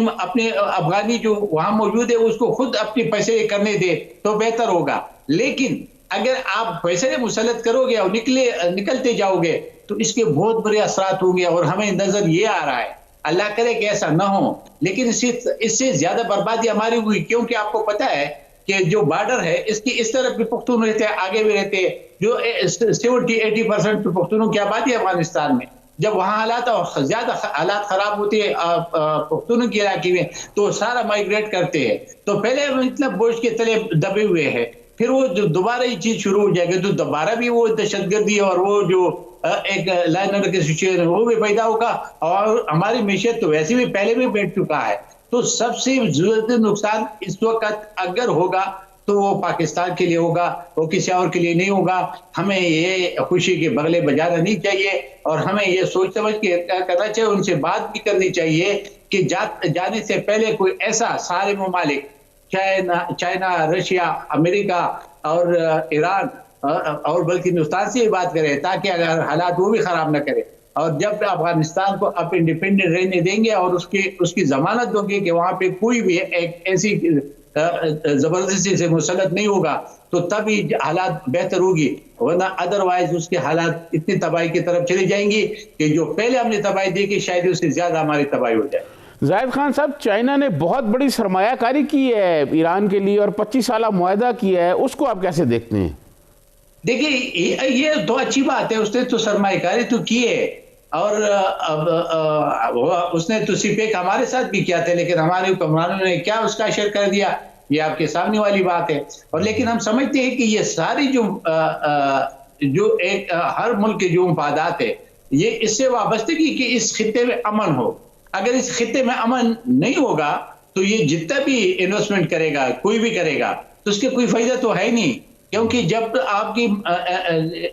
S2: افغانی جو وہاں موجود ہے اس کو خود اپنے فیصلے کرنے دے تو بہتر ہوگا. لیکن اگر آپ فیصلے مسلط کرو گے اور نکلتے جاؤ گے تو اس کے بہت بڑے اثرات ہوں گے. اور ہمیں نظر یہ آ رہا ہے اللہ کرے کہ ایسا نہ ہو، لیکن اس سے زیادہ بربادی ہماری ہوئی، کیونکہ آپ کو پتا ہے کہ جو بارڈر ہے اس کی اس طرف بھی پختون رہتے ہیں، آگے بھی رہتے ہیں، جو 70-80% پختونوں کی آبادی ہے افغانستان میں. جب وہاں حالات اور زیادہ حالات خراب ہوتے ہیں پختونوں کے علاقے میں تو سارا مائگریٹ کرتے ہیں. تو پہلے اتنا بوجھ کے تلے دبے ہوئے ہیں، پھر وہ جو دوبارہ یہ چیز شروع ہو جائے گی تو دوبارہ بھی وہ دہشت گردی اور وہ جو ایک لائن آرڈر کی سچویشن وہ بھی پیدا ہوگا، اور ہماری معیشت تو ویسے بھی پہلے بھی بیٹھ چکا ہے. تو سب سے ضرورت نقصان اس وقت اگر ہوگا تو وہ پاکستان کے لیے ہوگا، وہ کسی اور کے لیے نہیں ہوگا. ہمیں یہ خوشی کے بغلے بجانا نہیں چاہیے، اور ہمیں یہ سوچ سمجھ کے کرنا چاہیے، ان سے بات بھی کرنی چاہیے کہ جانے سے پہلے کوئی ایسا سارے ممالک چائنا، رشیا، امریکہ اور ایران اور بلکہ ہندوستان سے بھی بات کرے تاکہ اگر حالات وہ بھی خراب نہ کرے، اور جب افغانستان کو آپ انڈیپینڈنٹ رہنے دیں گے اور اس کی ضمانت دو گے کہ وہاں پہ کوئی بھی ایک ایسی زبردستی سے مسلط نہیں ہوگا تو تب ہی حالات بہتر ہوگی، ورنہ ادروائز اس کے حالات اتنی تباہی کی طرف چلی جائیں گی کہ جو پہلے ہم نے تباہی دی کہ شاید اس سے زیادہ ہماری تباہی ہو جائے.
S1: زاہد خان صاحب، چائنا نے بہت بڑی سرمایہ کاری کی ہے ایران کے لیے اور 25 سالہ معاہدہ کیا ہے، اس کو آپ کیسے دیکھتے ہیں؟
S2: دیکھیے یہ تو اچھی بات ہے، اس نے تو سرمایہ کاری تو کی ہے، اور اس نے تو صرف ایک ہمارے ساتھ بھی کیا تھا، لیکن ہمارے حکمرانوں نے کیا اس کا اشر کر دیا، یہ آپ کے سامنے والی بات ہے. اور لیکن ہم سمجھتے ہیں کہ یہ ساری جو ایک ہر ملک کے جو مفادات ہے یہ اس سے وابستگی کہ اس خطے میں امن ہو. اگر اس خطے میں امن نہیں ہوگا تو یہ جتنا بھی انویسٹمنٹ کرے گا کوئی بھی کرے گا تو اس کے کوئی فائدہ تو ہے نہیں، کیونکہ جب آپ کی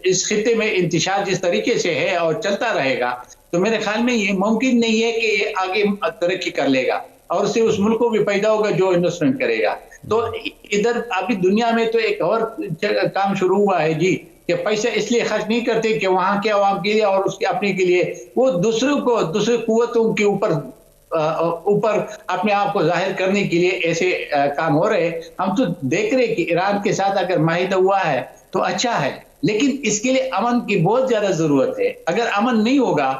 S2: اس خطے میں انتشار جس طریقے سے ہے اور چلتا رہے گا تو میرے خیال میں یہ ممکن نہیں ہے کہ یہ آگے ترقی کر لے گا، اور اس سے اس ملک کو بھی پیدا ہوگا جو انویسٹمنٹ کرے گا. تو ادھر ابھی دنیا میں تو ایک اور کام شروع ہوا ہے جی، کہ پیسہ اس لیے خرچ نہیں کرتے کہ وہاں کے عوام کے لیے اور اس کے اپنے کے لیے، وہ دوسرے قوتوں کے اوپر اپنے آپ کو ظاہر کرنے کے لیے ایسے کام ہو رہے. ہم تو دیکھ رہے کہ ایران کے ساتھ اگر معاہدہ ہوا ہے تو اچھا ہے، لیکن اس کے لیے امن کی بہت زیادہ ضرورت ہے. اگر امن نہیں ہوگا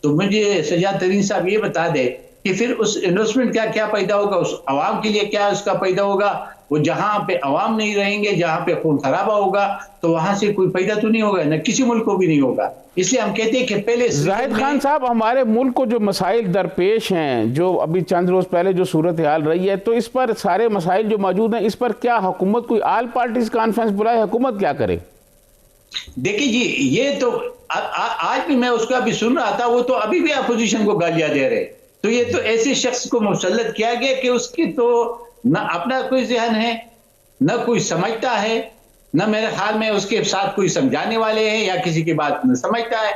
S2: تو مجھے سجاد ترین صاحب یہ بتا دے کہ پھر اس انویسٹمنٹ کا کیا پیدا ہوگا، اس عوام کے لیے کیا اس کا پیدا ہوگا. وہ جہاں پہ عوام نہیں رہیں گے، جہاں پہ خون خرابہ ہوگا تو وہاں سے کوئی پیدا تو نہیں ہوگا، نہ کسی ملک کو بھی نہیں ہوگا. اس لیے ہم کہتے ہیں کہ پہلے
S1: زاہد خان صاحب، ہمارے ملک کو جو مسائل درپیش ہیں، جو ابھی چند روز پہلے جو صورتحال رہی ہے، تو اس پر سارے مسائل جو موجود ہیں اس پر کیا حکومت کوئی آل پارٹیز کانفرنس بلائے، حکومت کیا کرے؟
S2: دیکھیں جی، یہ تو آج بھی میں اس کا بھی سن رہا تھا، وہ تو ابھی بھی اپوزیشن کو گالیاں دے رہے. تو یہ تو ایسے شخص کو مسلط کیا گیا کہ اس کی تو نہ اپنا کوئی ذہن ہے، نہ کوئی سمجھتا ہے، نہ میرے خیال میں اس کے ساتھ کوئی سمجھانے والے ہیں یا کسی کی بات نہ سمجھتا ہے.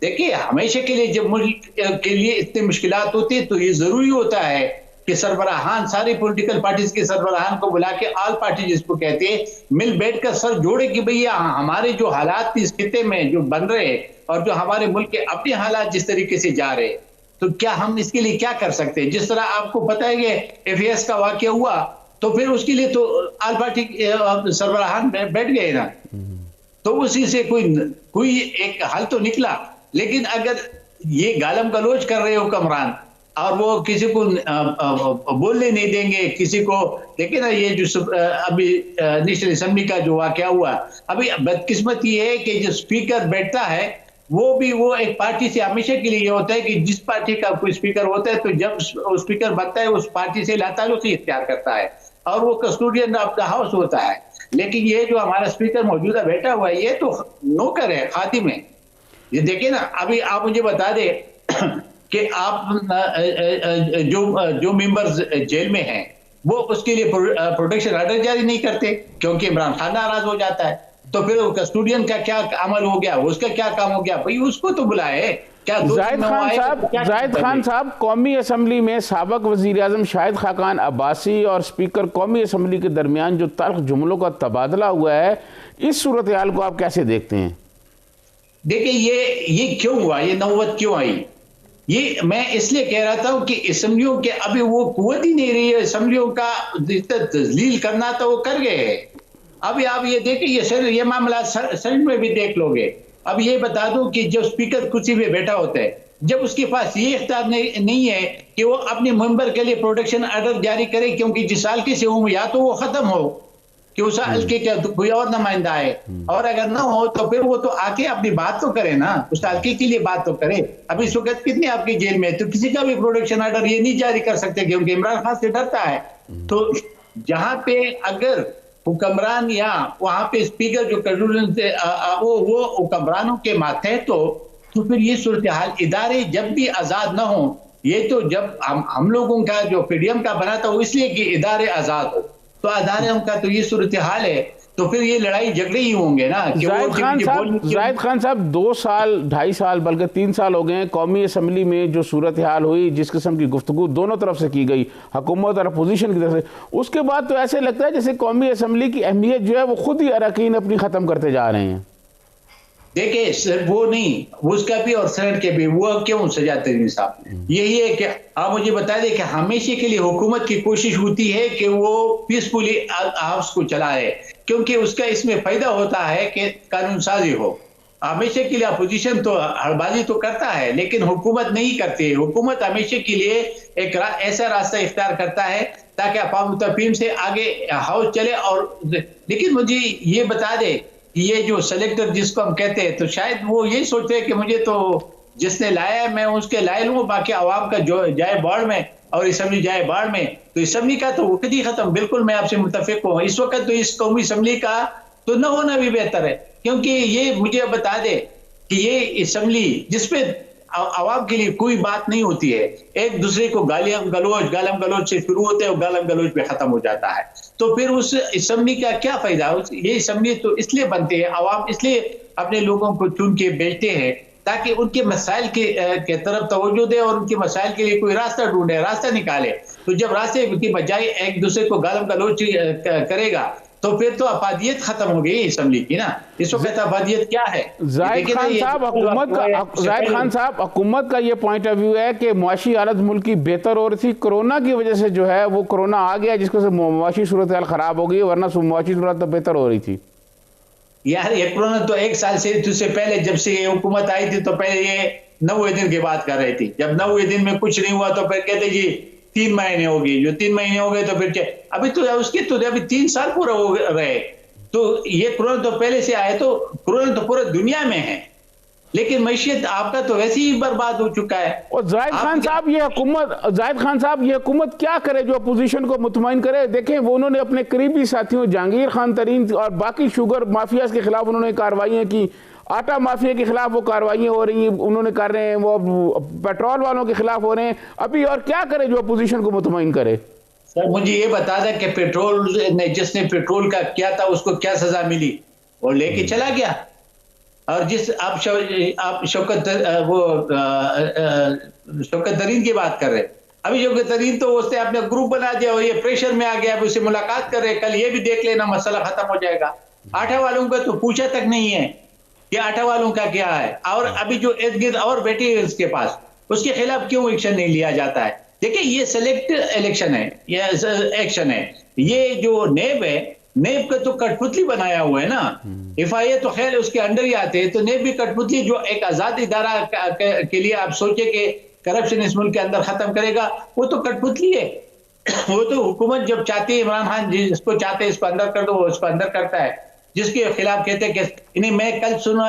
S2: دیکھیے، ہمیشہ کے لیے جب ملک کے لیے اتنی مشکلات ہوتی ہے تو یہ ضروری ہوتا ہے کہ سربراہان، ساری پولیٹیکل پارٹیز کے سربراہان کو بلا کے، آل پارٹی جس کو کہتے ہیں، مل بیٹھ کر سر جوڑے کہ بھئی ہمارے جو حالات اس خطے میں جو بن رہے ہیں اور جو ہمارے ملک کے اپنے حالات جس طریقے سے جا رہے ہیں تو کیا ہم اس کے لیے کیا کر سکتے ہیں. جس طرح آپ کو پتہ ہے کہ FAS کا واقعہ ہوا تو پھر اس کے لیے تو آل پارٹی سربراہان بیٹھ گئے نا، تو اسی سے کوئی ایک حل تو نکلا. لیکن اگر یہ گالم گلوچ کر رہے حکمران اور وہ کسی کو بولنے نہیں دیں گے، کسی کو دیکھیں نا، یہ جو ابھی نیشنل اسمبلی کا جو واقعہ ہوا، ابھی بدقسمت یہ ہے کہ جو اسپیکر بیٹھتا ہے وہ ایک پارٹی سے ہمیشہ کے لیے یہ ہوتا ہے کہ جس پارٹی کا کوئی اسپیکر ہوتا ہے تو جب اسپیکر بنتا ہے اس پارٹی سے لا تعلقی اختیار کرتا ہے اور وہ کسٹوڈین آف دا ہاؤس ہوتا ہے. لیکن یہ جو ہمارا اسپیکر موجودہ بیٹھا ہوا ہے یہ تو نوکر ہے، خادم ہے. یہ دیکھیں نا، ابھی آپ مجھے بتا دیں کہ آپ جو ممبرز جیل میں ہیں وہ اس کے لیے پروٹیکشن آرڈر جاری نہیں کرتے کیونکہ عمران خان ناراض ہو جاتا ہے. تو پھر کسٹوڈین کا کیا عمل ہو گیا، اس کا کیا کام ہو گیا، بھئی اس کو تو بلائے.
S1: زاہد خان صاحب، قومی اسمبلی میں سابق وزیر اعظم شاہد خاقان عباسی اور اسپیکر قومی اسمبلی کے درمیان جو تلخ جملوں کا تبادلہ ہوا ہے، اس صورتحال کو آپ کیسے دیکھتے ہیں؟
S2: دیکھیں، یہ کیوں ہوا، یہ نوبت کیوں آئی؟ یہ میں اس لیے کہہ رہا تھا کہ اسمبلیوں کے ابھی وہ قوت ہی نہیں رہی ہے، اسمبلیوں کا تذلیل کرنا تھا وہ کر گئے ہیں. ابھی آپ یہ دیکھیں، یہ معاملہ سینٹ میں بھی دیکھ لو گے. اب یہ بتا دوں کہ جو اسپیکر کرسی پہ بیٹھا ہوتا ہے جب اس کے پاس یہ اختیار نہیں ہے کہ وہ اپنے ممبر کے لیے پروٹیکشن آرڈر جاری کرے، کیونکہ جس حلقے سے ہوں یا تو وہ ختم ہو کہ اس حلقے کا کوئی اور نمائندہ ہے، اور اگر نہ ہو تو پھر وہ تو آ کے اپنی بات تو کرے نا، اس حلقے کے لیے بات تو کرے. اب اس وقت کتنے آپ کی جیل میں، تو کسی کا بھی پروٹیکشن آرڈر یہ نہیں جاری کر سکتے کیونکہ عمران خان سے ڈرتا ہے. تو جہاں پہ اگر حکمران یا وہاں پہ اسپیکر جو وہ حکمرانوں کے ماتحت تو پھر یہ صورتحال، ادارے جب بھی آزاد نہ ہوں، یہ تو جب ہم لوگوں کا جو پی ڈی ایم کا بنا تھا وہ اس لیے کہ ادارے آزاد ہو، تو اداروں کا تو یہ صورتحال ہے، تو پھر یہ لڑائی جھگڑے ہی ہوں گے نا.
S1: زاہد خان صاحب 2 سال 2.5 سال بلکہ 3 سال ہو گئے ہیں، قومی اسمبلی میں جو صورتحال ہوئی، جس قسم کی گفتگو دونوں طرف سے کی گئی، حکومت اور اپوزیشن کی طرف سے، اس کے بعد تو ایسے لگتا ہے جیسے قومی اسمبلی کی اہمیت جو ہے وہ خود ہی اراکین اپنی ختم کرتے جا رہے ہیں.
S2: دیکھیں صرف وہ نہیں، اس کا بھی اور سینٹ کے بھی، وہ کیوں سجاد ترین صاحب، یہی ہے کہ آپ مجھے بتا دیں کہ ہمیشہ کے لیے حکومت کی کوشش ہوتی ہے کہ وہ پیسفلی ہاؤس کو چلائے، کیونکہ اس کا اس میں فائدہ ہوتا ہے کہ قانون سازی ہو. ہمیشہ کے لیے اپوزیشن تو ہڑبازی تو کرتا ہے لیکن حکومت نہیں کرتی. حکومت ہمیشہ کے لیے ایک ایسا راستہ اختیار کرتا ہے تاکہ عوام متفقین سے آگے ہاؤس چلے. اور لیکن مجھے یہ بتا دے کہ یہ جو سلیکٹر جس کو ہم کہتے ہیں، تو شاید وہ یہی سوچتے ہیں کہ مجھے تو جس نے لایا ہے میں اس کے لائے لوں، باقی عوام کا جو جائے باڑ میں اور اسمبلی جائے باڑ میں. تو اسمبلی کا تو وقت ہی ختم. بالکل میں آپ سے متفق ہوں، اس وقت تو اس قومی اسمبلی کا تو نہ ہونا بھی بہتر ہے، کیونکہ یہ مجھے بتا دے کہ یہ اسمبلی جس پہ عوام کے لیے کوئی بات نہیں ہوتی ہے، ایک دوسرے کو گالم گلوچ سے شروع ہوتے ہیں اور گالم گلوچ پہ ختم ہو جاتا ہے، تو پھر اس اسمبلی کا کیا فائدہ؟ یہ اسمبلی تو اس لیے بنتے ہیں، عوام اس لیے اپنے لوگوں کو چن کے بھیجتے ہیں تاکہ ان کے مسائل کے طرف توجہ دے اور ان کے مسائل کے لیے کوئی راستہ ڈھونڈے، راستہ نکالے. تو جب راستے کی بجائے ایک دوسرے کو گالم گلوچ کرے گا تو پھر تو افادیت ختم ہو گئی اسمبلی کی نا. اس وقت افادیت کیا ہے؟
S1: زاہد خان صاحب حکومت کا یہ پوائنٹ آف ویو ہے کہ معاشی حالت ملک کی بہتر ہو رہی تھی، کرونا کی وجہ سے جو ہے وہ کرونا آ گیا جس کو سے معاشی صورتحال خراب ہو گئی، ورنہ معاشی صورت تو بہتر ہو رہی تھی.
S2: یار یہ کرونا تو 1 سال سے پہلے جب سے یہ حکومت آئی تھی تو پہلے یہ 90 دن کی بات کر رہی تھی. جب 90 دن میں کچھ نہیں ہوا تو پھر کہتے جی 3 مہینے ہو گئے، جو 3 مہینے ہو گئے تو پھر ابھی تو اس کے تو ابھی 3 سال پورا ہو رہے. تو یہ کرونا تو پہلے سے آئے، تو کرونا تو پورے دنیا میں ہے، لیکن معیشت آپ کا تو ویسے ہی برباد ہو چکا ہے.
S1: اور زاہد خان صاحب یہ حکومت کیا کرے جو اپوزیشن کو مطمئن کرے؟ دیکھیں وہ انہوں نے اپنے قریبی ساتھیوں جہانگیر خان ترین اور باقی شوگر مافیاز کے خلاف انہوں نے کارروائیاں کی، آٹا مافیا کے خلاف وہ کارروائیاں ہو رہی ہیں، انہوں نے کر رہے ہیں، وہ پیٹرول والوں کے خلاف ہو رہے ہیں. ابھی اور کیا کرے جو اپوزیشن کو مطمئن کرے؟
S2: سر مجھے یہ بتا دیں کہ جس نے پیٹرول کا کیا تھا اس کو کیا سزا ملی؟ وہ لے کے چلا گیا. اور جس آپ شوکت ترین کی بات کر رہے ہیں، ابھی شوکت ترین تو اس نے اپنے گروپ بنا دیا اور یہ پریشر میں آ گیا، ابھی اسے ملاقات کر رہے، کل یہ بھی دیکھ لینا مسئلہ ختم ہو جائے گا. آٹھا والوں کا تو پوچھا تک نہیں ہے کہ آٹھا والوں کا کیا ہے. اور ابھی جو ارد گرد اور بیٹھی ہے اس کے پاس، اس کے خلاف کیوں ایکشن نہیں لیا جاتا ہے؟ دیکھیں یہ سلیکٹ ایکشن ہے. یہ جو نیب ہے، نیب کا تو کٹ پتلی بنایا ہوا ہے نا. ایف آئی اے تو خیر اس کے انڈر ہی آتے ہیں، تو نیب بھی کٹ پتلی، جو ایک آزاد ادارہ کے لیے آپ سوچے کہ کرپشن اس ملک کے اندر ختم کرے گا، وہ تو کٹ پتلی ہے. وہ تو حکومت جب چاہتی ہے، عمران خان جس کو چاہتے ہیں اس کو اندر کر دو، وہ اس کو اندر کرتا ہے. جس کے خلاف کہتے ہیں کہ میں کل سن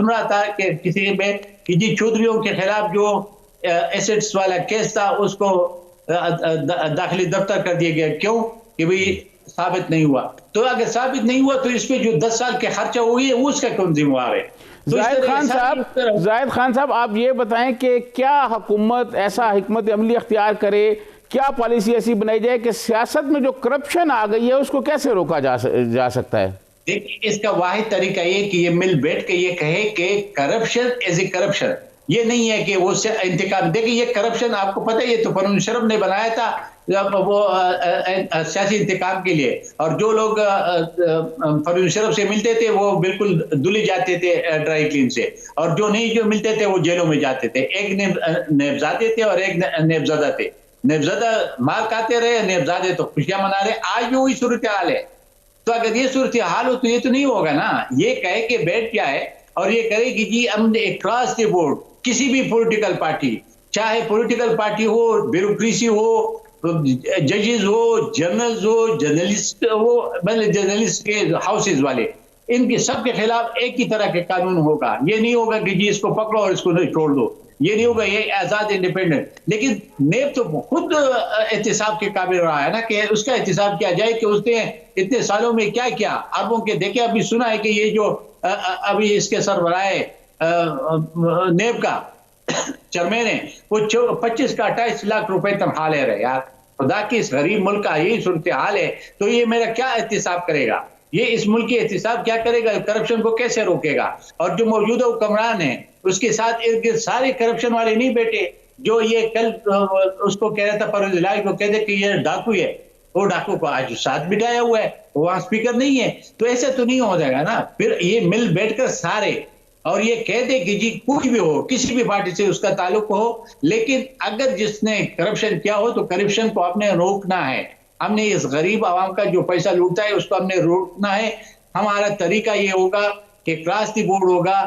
S2: رہا تھا کہ کسی میں جی چودھریوں کے خلاف جو ایسٹس والا کیس تھا اس کو داخلی دفتر کر دیا گیا. کیوں؟ کہ بھئی ثابت نہیں ہوا. تو اگر ثابت نہیں ہوا تو اس پہ جو 10 سال کے خرچہ ہوئی ہے اس کا کون ذمہ دار ہے؟
S1: زاہد خان صاحب آپ یہ بتائیں کہ کیا حکومت ایسا حکمت عملی اختیار کرے، کیا پالیسی ایسی بنائی جائے کہ سیاست میں جو کرپشن آ گئی ہے اس کو کیسے روکا جا سکتا ہے؟
S2: دیکھیں اس کا واحد طریقہ یہ کہ یہ مل بیٹھ کے یہ کہے کہ کرپشن ایز اے کرپشن، یہ نہیں ہے کہ وہ انتقام. دیکھیں یہ کرپشن آپ کو پتہ ہے، یہ تو فنون مشرف نے بنایا تھا وہ سیاسی انتقام کے لیے، اور جو لوگ فنون مشرف سے ملتے تھے وہ بالکل دھلے جاتے تھے ڈرائی کلین سے، اور جو ملتے تھے وہ جیلوں میں جاتے تھے. ایک نیبزادے تھے اور ایک نیبزدہ تھے. نیبزدہ مار کھاتے رہے، نیبزادے تو خوشیاں منا رہے. آج بھی وہی صورتحال ہے. تو اگر یہ صورتحال ہو تو یہ تو نہیں ہوگا نا. یہ کہے کہ بیٹھ جائے اور یہ کرے کہ جی ہم نے اکراس دی بورڈ کسی بھی پولیٹیکل پارٹی، چاہے پولیٹیکل پارٹی ہو، بیوروکریسی ہو، ججز ہو، جرنلز ہو، جرنلسٹ ہو، مطلب جرنلسٹ کے ہاؤسز والے، ان کے سب کے خلاف ایک ہی طرح کے قانون ہوگا. یہ نہیں ہوگا کہ جی اس کو پکڑو اور اس کو نہیں چھوڑ دو، یہ نہیں ہوگا. یہ آزاد انڈیپینڈنٹ. لیکن نیب تو خود احتساب کے قابل رہا ہے نا، کہ اس کا احتساب کیا جائے کہ اس نے اتنے سالوں میں کیا کیا. اربوں کے دیکھیں، ابھی سنا ہے کہ یہ جو ابھی اس کے سربراہ نیب کا چیئرمین ہے، وہ 25 کا 28 لاکھ روپے تنخواہ لے رہے. یار خدا کی اس غریب ملک کا یہی صورتحال ہے، تو یہ میرا کیا احتساب کرے گا؟ یہ اس ملک کی احتساب کیا کرے گا؟ کرپشن کو کیسے روکے گا؟ اور جو موجودہ حکمران ہیں اس کے ساتھ ارد گرد سارے کرپشن والے نہیں بیٹھے. جو یہ کل اس کو کہہ رہا تھا، پرویز الہی کو کہتے کہ یہ ڈاکو ہے، وہ ڈاکو کو آج ساتھ بٹھایا ہوا ہے، وہاں اسپیکر نہیں ہے. تو ایسے تو نہیں ہو جائے گا نا. پھر یہ مل بیٹھ کر سارے اور یہ کہہ دے کہ جی کوئی بھی ہو، کسی بھی پارٹی سے اس کا تعلق ہو، لیکن اگر جس نے کرپشن کیا ہو تو کرپشن کو آپ نے روکنا ہے. ہم نے اس غریب عوام کا جو پیسہ لوٹتا ہے اس کو ہم نے روکنا ہے. ہمارا طریقہ یہ ہوگا کہ کراس دی بورڈ ہوگا،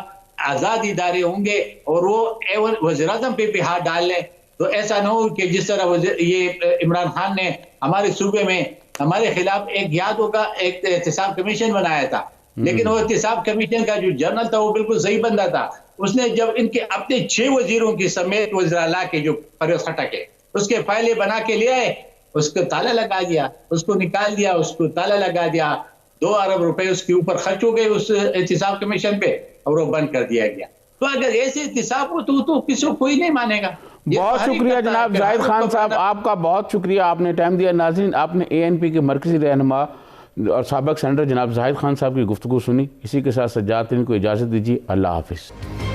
S2: آزاد ادارے ہوں گے، اور وہ وزیر اعظم پہ بھی ہاتھ ڈال لیں. تو ایسا نہ ہو کہ جس طرح یہ عمران خان نے ہمارے صوبے میں ہمارے خلاف ایک یاد ہوگا ایک احتساب کمیشن بنایا تھا، لیکن وہ احتساب کمیشن کا جو جنرل تھا وہ بالکل صحیح بندہ تھا. اس نے جب ان کے اپنے 6 وزیروں کی سمیت وزراء کے جو پرویز خٹک ہے اس کے فائلیں بنا کے لے آئے، اس کو تالا لگا دیا، اس کو نکال دیا، اس کو تالا لگا دیا. 2 ارب روپے اس کے اوپر خرچ ہو گئے اس احتساب کمیشن پہ، اور وہ بند کر دیا گیا. تو اگر ایسے احتساب ہو تو کسی کو کوئی نہیں مانے گا.
S1: بہت شکریہ جناب زاہد خان صاحب، آپ کا بہت شکریہ، آپ نے ٹائم دیا. ناظرین، آپ نے ANP کے مرکزی رہنما اور سابق سینیٹر جناب زاہد خان صاحب کی گفتگو سنی. اسی کے ساتھ سجاد ترین کو اجازت دیجیے. اللہ حافظ.